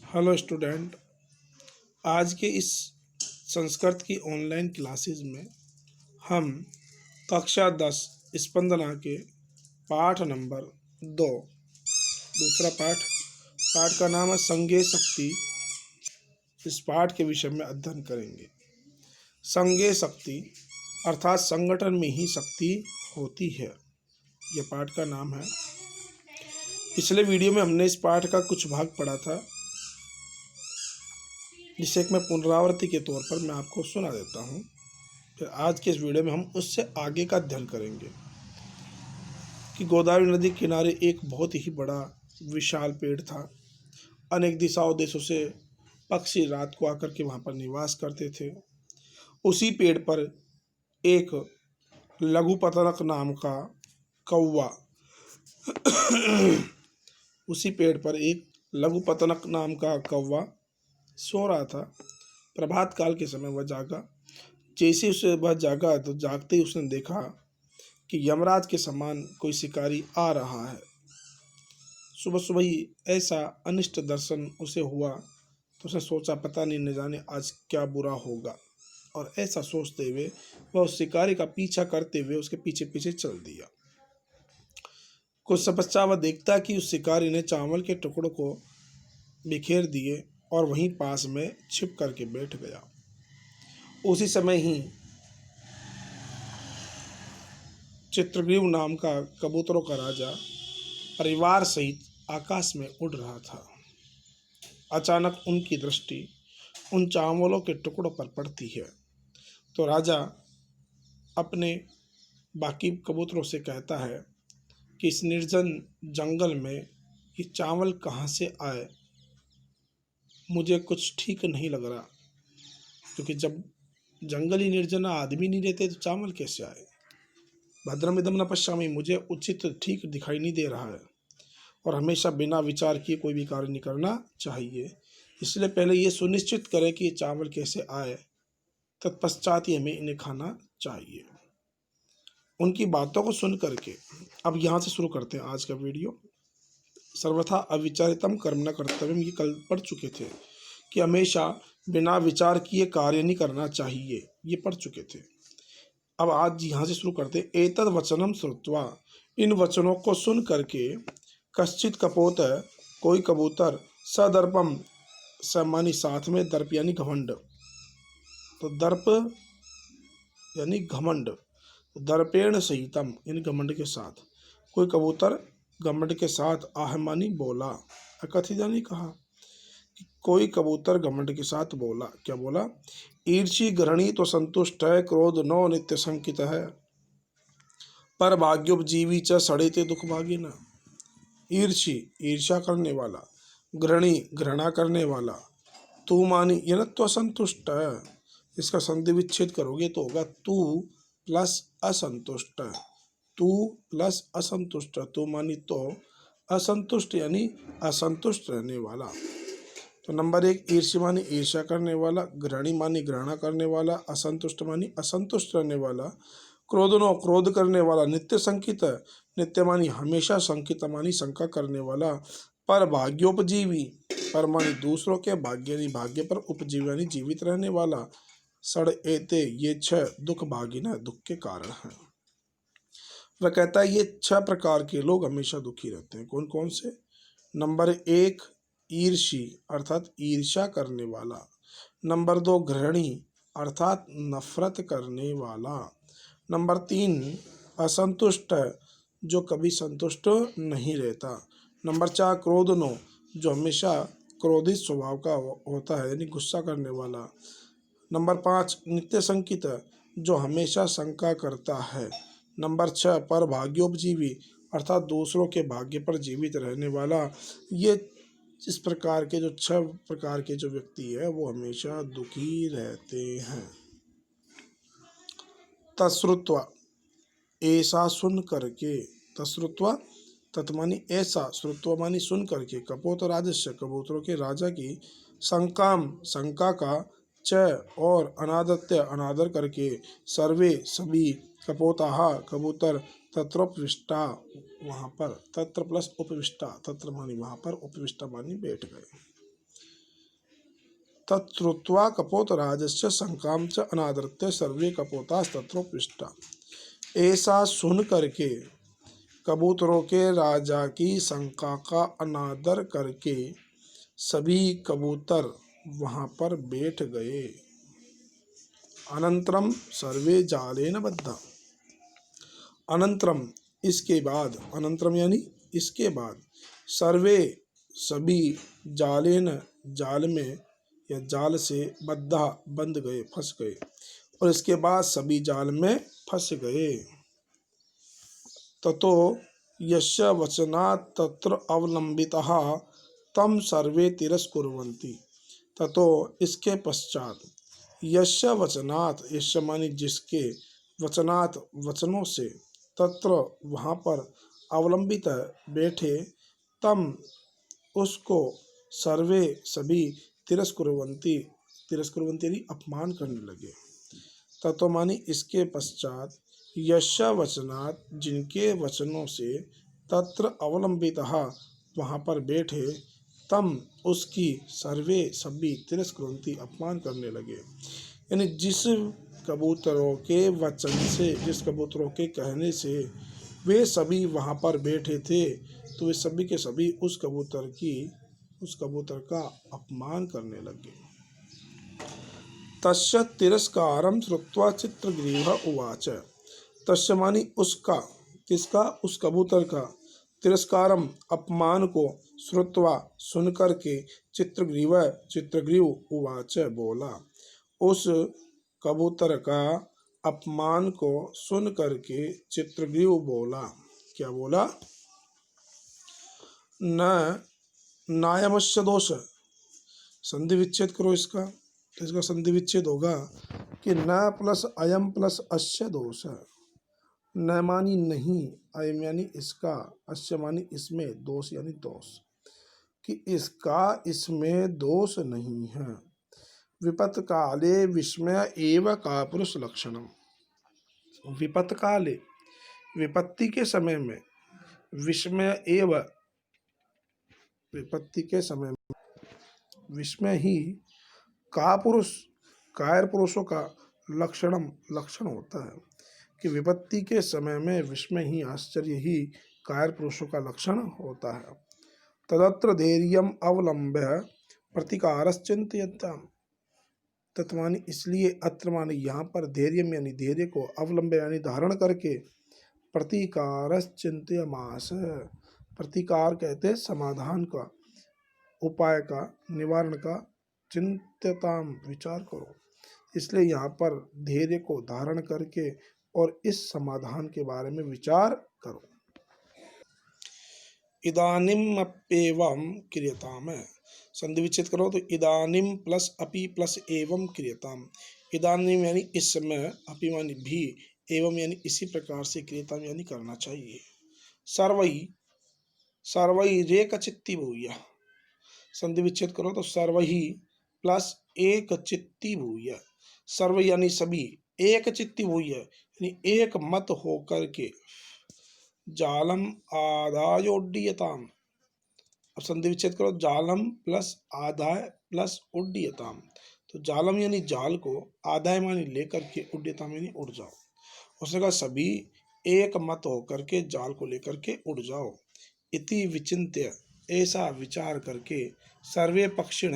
Hello student. आज के इस संस्कृत की ऑनलाइन क्लासेस में हम कक्षा 10 स्पंदना के पाठ नंबर 2 दूसरा पाठ पाठ का नाम है संज्ञेय शक्ति। इस पाठ के विषय में अध्ययन करेंगे। संज्ञेय शक्ति अर्थात संगठन में ही शक्ति होती है, यह पाठ का नाम है। पिछले वीडियो में हमने इस पाठ का कुछ भाग पढ़ा था, जिसे एक मैं पुनरावृत्ति के तौर पर मैं आपको सुना देता हूँ। फिर आज के इस वीडियो में हम उससे आगे का अध्ययन करेंगे कि गोदावरी नदी के किनारे एक बहुत ही बड़ा विशाल पेड़ था। अनेक दिशाओं देशों से पक्षी रात को आकर के वहाँ पर निवास करते थे। उसी पेड़ पर एक लघुपतनक नाम का कौवा उसी पेड़ पर एक लघुपतनक नाम का कौवा सो रहा था। प्रभात काल के समय वह जागा। जैसे उसे वह जागा तो जागते ही उसने देखा कि यमराज के समान कोई शिकारी आ रहा है। सुबह सुबह ही ऐसा अनिष्ट दर्शन उसे हुआ तो उसने सोचा पता नहीं न जाने आज क्या बुरा होगा, और ऐसा सोचते हुए वह उस शिकारी का पीछा करते हुए उसके पीछे पीछे चल दिया। कुछ समय पश्चात वह देखता कि उस शिकारी ने चावल के टुकड़ों को बिखेर दिए और वहीं पास में छिप करके बैठ गया। उसी समय ही चित्रग्रीव नाम का कबूतरों का राजा परिवार सहित आकाश में उड़ रहा था। अचानक उनकी दृष्टि उन चावलों के टुकड़ों पर पड़ती है तो राजा अपने बाकी कबूतरों से कहता है कि इस निर्जन जंगल में ये चावल कहाँ से आए, मुझे कुछ ठीक नहीं लग रहा, क्योंकि जब जंगल ही निर्जन, आदमी नहीं रहते तो चावल कैसे आए। भद्रमिदम न पश्यामि, मुझे उचित ठीक दिखाई नहीं दे रहा है, और हमेशा बिना विचार किए कोई भी कार्य नहीं करना चाहिए। इसलिए पहले ये सुनिश्चित करें कि ये चावल कैसे आए, तत्पश्चात ही हमें इन्हें खाना चाहिए। उनकी बातों को सुन करके अब यहाँ से शुरू करते हैं आज का वीडियो। सर्वथा अविचारितम कर्म न कर्तव्यम, ये कल पढ़ चुके थे कि हमेशा बिना विचार किए कार्य नहीं करना चाहिए, ये पढ़ चुके थे। अब आज यहाँ से शुरू करते। एतद वचनम श्रुत्वा, इन वचनों को सुन करके कश्चित कपोत, कोई कबूतर, सदर्पम, समानी साथ में दर्प यानी घमंड, तो दर्प यानी घमंड, दर्पेण सहितम इन घमंड के साथ, कोई कबूतर घमंड के साथ आहमानी बोला, अकथित यानी कहा कि कोई कबूतर घमंड के साथ बोला। क्या बोला? ईर्षि ग्रहणी तो संतुष्ट है, क्रोध नो नित्य संकित है, पर भाग्योपजीवी च सड़ेते दुख भागी न। ईर्षि ईर्ष्या करने वाला, ग्रहणी घृणा करने वाला, तू मानी यह तो असंतुष्ट है। इसका संधि विच्छेद करोगे तो होगा तू प्लस असंतुष्ट, तू प्लस असंतुष्ट, तू मानी तो असंतुष्ट यानी असंतुष्ट रहने वाला। तो नंबर 1 ईर्ष्या मानी ईर्ष्या करने वाला, ग्रहणी मानी घृणा करने वाला, असंतुष्ट मानी असंतुष्ट रहने वाला, क्रोधनो क्रोध करने वाला, नित्य संकित नित्य मानी हमेशा, संकित मानी शंका करने वाला, पर भाग्योपजीवी, पर मानी दूसरों के, भाग्य यानी भाग्य पर, उपजीवी यानी जीवित रहने वाला, सड़ एते ये 6 दुख भागिन है, दुख के कारण है। वह कहता है ये 6 प्रकार के लोग हमेशा दुखी रहते हैं। कौन कौन से? नंबर 1 ईर्षी अर्थात ईर्ष्या करने वाला, नंबर 2 घृणी अर्थात नफरत करने वाला, नंबर 3 असंतुष्ट जो कभी संतुष्ट नहीं रहता, नंबर 4 क्रोधनो जो हमेशा क्रोधित स्वभाव का होता है यानी गुस्सा करने वाला, नंबर 5 नित्य संकित जो हमेशा शंका करता है, नंबर 6 पर भाग्योपजीवी अर्थात दूसरों के भाग्य पर जीवित रहने वाला। ये इस प्रकार के जो 6 प्रकार के जो व्यक्ति है वो हमेशा दुखी रहते हैं। तश्रुत्वा ऐसा सुन करके, तश्रुत्वा तत्मानी ऐसा, श्रुत्वा मानी सुन करके, कपोत राजस्य कबूतरों के राजा की, शंकाम शंका का, च और अनादत्य अनादर करके, सर्वे सभी, कपोताहा कबूतर, तत्रोपविष्टा वहाँ पर, तत्र प्लस उपविष्टा, तत्र मानी वहाँ पर, उपविष्टा मानी बैठ गए। तत्रुत्वा कपोतराजस्य शंकां च अनादृत्य सर्वे कपोतास्तत्रोपविष्टा। ऐसा सुन करके कबूतरों के राजा की शंका का अनादर करके सभी कबूतर वहाँ पर बैठ गए। अनंतरम सर्वे जालेन बद्धा। अनंतरम इसके बाद, अनंतरम यानी इसके बाद, सर्वे सभी जालेन जाल में या जाल से बद्धा बंध गए, फंस गए, और इसके बाद सभी जाल में फंस गए। ततो यस्य वचनात् तत्र अवलंबितः तम सर्वे तिरस्कुर्वन्ति। ततो इसके पश्चात, यस्य वचनात्, यस्य मानी जिसके, वचनात् वचनों से, तत्र वहाँ पर, अवलंबित बैठे, तम उसको, सर्वे सभी, तिरस्कुर्वन्ति, तिरस्कुर्वन्ति यानी अपमान करने लगे। ततो मानी इसके पश्चात, यस्य वचनात् जिनके वचनों से, तत्र अवलंबितः वहाँ पर बैठे, तम उसकी, सर्वे सभी, तिरस्कुर्वन्ति अपमान करने लगे। यानी जिस कबूतरों के वचन से, जिस कबूतरों के कहने से वे सभी वहाँ पर बैठे थे, तो वे सभी के सभी उस कबूतर का अपमान करने लगे। तस्य तिरस्कारं श्रुत्वा चित्रग्रीवः उवाच। तस्य मानी उसका, किसका, उस कबूतर का, तिरस्कारम अपमान को, श्रुत्वा सुनकर के, चित्रग्रीव उवाच बोला। उस कबूतर का अपमान को सुन करके चित्रग्रीव बोला। क्या बोला? न नायमस्य दोष। संधि विच्छेद करो इसका, तो इसका संधि विच्छेद होगा कि न प्लस अयम प्लस अस्य दोष। न मानी नहीं, अयम यानी इसका, अस्य मानी इसमें, दोष यानी दोष, कि इसका इसमें दोष नहीं है। विपत काले विस्मय एव का पुरुष लक्षणम। विपत काले, विपत्ति के समय में, विस्मय एव, विपत्ति के समय में विस्मय ही, का पुरुष, कायर पुरुषों का, लक्षण होता है, कि विपत्ति के समय में विस्मय ही, आश्चर्य ही कायर पुरुषों का लक्षण होता है। तदत्र धैर्यम अवलंब्य प्रतिकारश्चिंतयताम। तत्मानी इसलिए, अत्र मानी यहाँ पर, धैर्यम यानी धैर्य को, अवलंब्य यानी धारण करके, प्रतिकारश्चिंतयमास, प्रतिकार कहते समाधान का, उपाय का, निवारण का, चिंतताम विचार करो। इसलिए यहाँ पर धैर्य को धारण करके और इस समाधान के बारे में विचार करो। इदानीमप्येवं क्रियताम, संधि विच्छेद करो तो इदानीम प्लस अपि प्लस एवं क्रियताम। इदानीम यानी इस समय, अपि मानी भी, एवं यानी इसी प्रकार से, क्रियताम यानी करना चाहिए। सर्वै रेकचित्ती भूय। संधि विच्छेद करो तो सर्वहि प्लस एक चित्ती भूय। सर्व यानी सभी, एक चित्ती भूय यानी एक मत होकर के, जालम आदायोड्डीयताम। अब संधि विच्छेद करो, जालम प्लस आदाय प्लस उड्डीयताम। तो जालम यानी जाल को, आदाय मानी लेकर के, उड्डीयताम यानी उड़ जाओ। उसने कहा सभी एक मत होकर के जाल को लेकर के उड़ जाओ। इति विचिन्त्य, ऐसा विचार करके, सर्वे पक्षिण,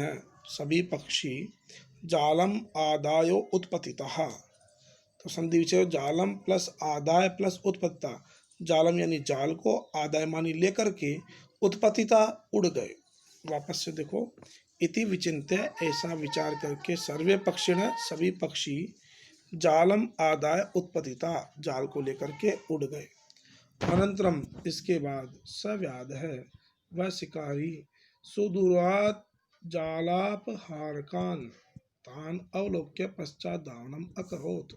सभी पक्षी, जालम आदायो उत्पतितः। तो संधि विच्छेद, जालम प्लस आदाय प्लस उत्पत्ता, जालम यानी जाल को, आदाय मानी लेकर के, उत्पतिता उड़ गए। वापस से देखो, इति विचिन्त्य, ऐसा विचार करके, सर्वे पक्षिण, सभी पक्षी, जालम आदाय उत्पतिता, जाल को लेकर के उड़ गए। अनंतरम इसके बाद, सव्याध है वह शिकारी, सुदूरात् जालापहारकान् तान अवलोक्य पश्चात धावनम अकरोत्।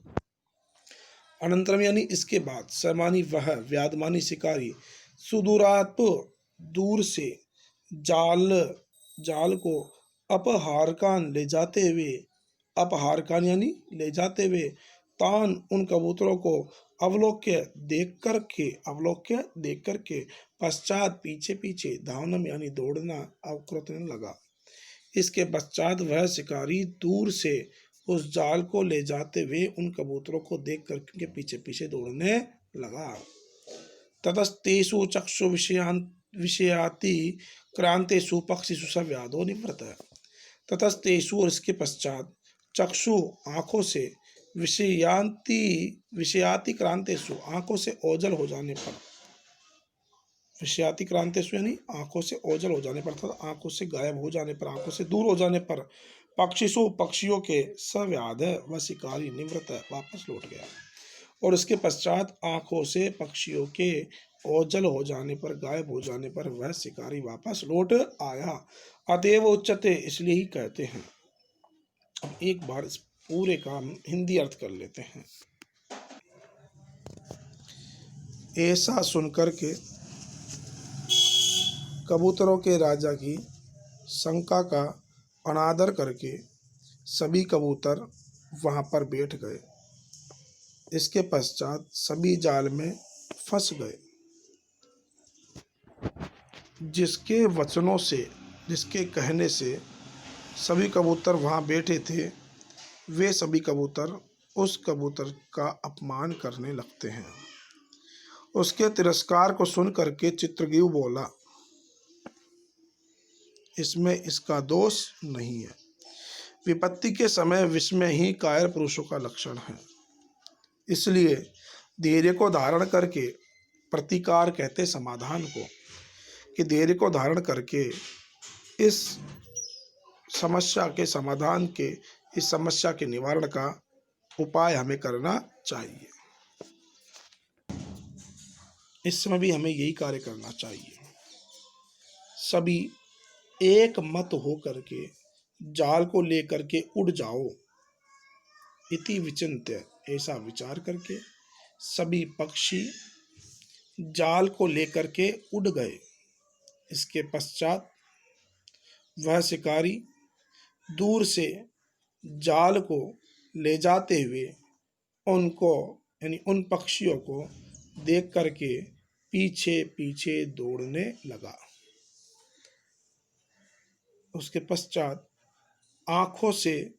अनंतरम यानी इसके बाद, समानी वह, व्याध मानी शिकारी, सुदूरात् दूर से, जाल को, अपहारकान ले जाते हुए, अपहारकान यानी ले जाते हुए, तान उन कबूतरों को, अवलोक्य देख करके, पश्चात पीछे पीछे, धावनम यानी दौड़ना, अवकृत लगा। इसके पश्चात वह शिकारी दूर से उस जाल को ले जाते हुए उन कबूतरों को देख कर उनके पीछे पीछे दौड़ने लगा। ततस्तेषु चक्षु विषयाति क्रांतेषु पक्षिषु स व्याधो निवृत्तः। ततस्तेषु और इसके पश्चात चक्षु आँखों से विषयाति क्रांतेषु आँखों से ओझल हो जाने पर, विषयाति क्रांतेषु यानी आँखों से ओझल हो जाने पर अर्थात आँखों से गायब हो जाने पर, आँखों से दूर हो जाने पर, पक्षिषु पक्षियों के सव्याध वह शिकारी निवृत्त वापस लौट गया। और इसके पश्चात आँखों से पक्षियों के ओझल हो जाने पर, गायब हो जाने पर वह शिकारी वापस लौट आया। अतएव उच्यते इसलिए ही कहते हैं। अब एक बार इस पूरे का हिंदी अर्थ कर लेते हैं। ऐसा सुनकर के कबूतरों के राजा की शंका का अनादर करके सभी कबूतर वहां पर बैठ गए। इसके पश्चात सभी जाल में फंस गए। जिसके वचनों से, जिसके कहने से सभी कबूतर वहां बैठे थे, वे सभी कबूतर उस कबूतर का अपमान करने लगते हैं। उसके तिरस्कार को सुन करके चित्रग्रीव बोला, इसमें इसका दोष नहीं है। विपत्ति के समय विस्मय ही कायर पुरुषों का लक्षण है। इसलिए धैर्य को धारण करके, प्रतिकार कहते समाधान को, कि धैर्य को धारण करके इस समस्या के समाधान के, इस समस्या के निवारण का उपाय हमें करना चाहिए। इस समय भी हमें यही कार्य करना चाहिए। सभी एक मत हो करके जाल को लेकर के उड़ जाओ। इति विचिन्त्य, ऐसा विचार करके सभी पक्षी जाल को लेकर के उड़ गए। इसके पश्चात वह शिकारी दूर से जाल को ले जाते हुए उनको, यानी उन पक्षियों को देख करके पीछे पीछे दौड़ने लगा। उसके पश्चात आँखों से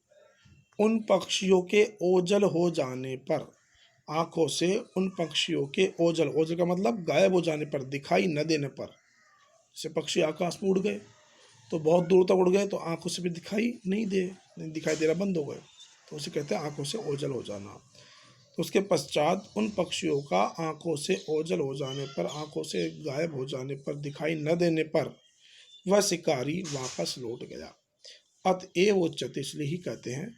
उन पक्षियों के ओझल हो जाने पर, आँखों से उन पक्षियों के ओझल, ओझल का मतलब गायब हो जाने पर, दिखाई न देने पर, जैसे पक्षी आकाश में उड़ गए तो बहुत दूर तक उड़ गए तो आँखों से भी दिखाई देना बंद हो गए, तो उसे कहते हैं आँखों से ओझल हो जाना। तो उसके पश्चात उन पक्षियों का आँखों से ओझल हो जाने पर, आँखों से गायब हो जाने पर, दिखाई न देने पर वह शिकारी वापस लौट गया। अतएव उच्यते, इसलिए ही कहते हैं,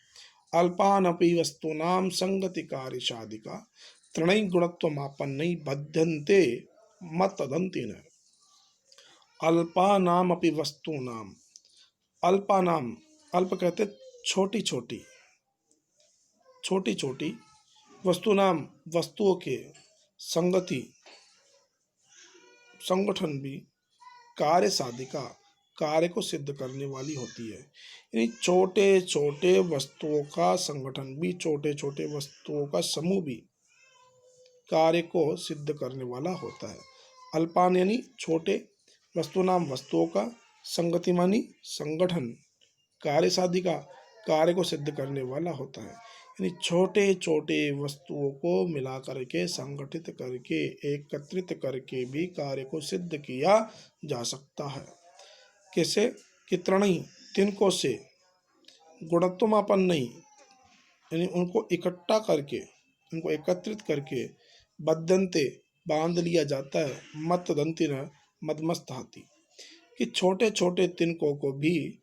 अल्पानपि वस्तूनां संगति कार्यसाधिका त्रणै गुणत्वमापन्नै बध्यन्ते मत्तदन्तिन। अल्पानामपि वस्तूनां, अल्पानाम, अल्प कहते छोटी छोटी, छोटी छोटी, वस्तुनाम वस्तुओं के, संगति संगठन भी, कार्य साधिका कार्य को सिद्ध करने वाली होती है। यानी छोटे छोटे वस्तुओं का संगठन भी, छोटे छोटे वस्तुओं का समूह भी कार्य को सिद्ध करने वाला होता है। अल्पान यानी छोटे, वस्तुनाम वस्तुओं का, संगति मानी संगठन, कार्य साधिका कार्य को सिद्ध करने वाला होता है। यानी छोटे छोटे वस्तुओं को मिला करके, संगठित करके, एकत्रित करके भी कार्य को सिद्ध किया जा सकता है। कैसे? कि त्रणई, तिनको से, गुणत्वमापन्नई यानी उनको इकट्ठा करके, उनको एकत्रित करके, बद्धन्ते बांध लिया जाता है, मत्तदन्तिन मदमस्त हाथी, कि छोटे छोटे तिनकों को भी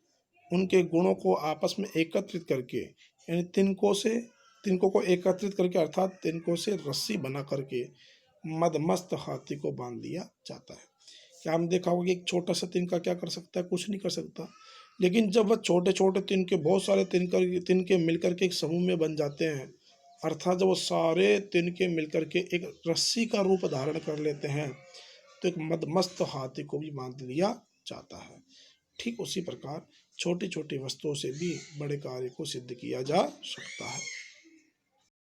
उनके गुणों को आपस में एकत्रित करके, यानी तिनकों को एकत्रित करके अर्थात तिनकों से रस्सी बना करके मदमस्त हाथी को बांध दिया जाता है। क्या हम देखा होगा कि एक छोटा सा तिनका क्या कर सकता है? कुछ नहीं कर सकता। लेकिन जब वह छोटे छोटे तिनके, बहुत सारे तिनके मिलकर के एक समूह में बन जाते हैं, अर्थात जब वो सारे तिनके मिलकर के एक रस्सी का रूप धारण कर लेते हैं, तो एक मदमस्त हाथी को भी बांध लिया जाता है। ठीक उसी प्रकार छोटी छोटी वस्तुओं से भी बड़े कार्य को सिद्ध किया जा सकता है।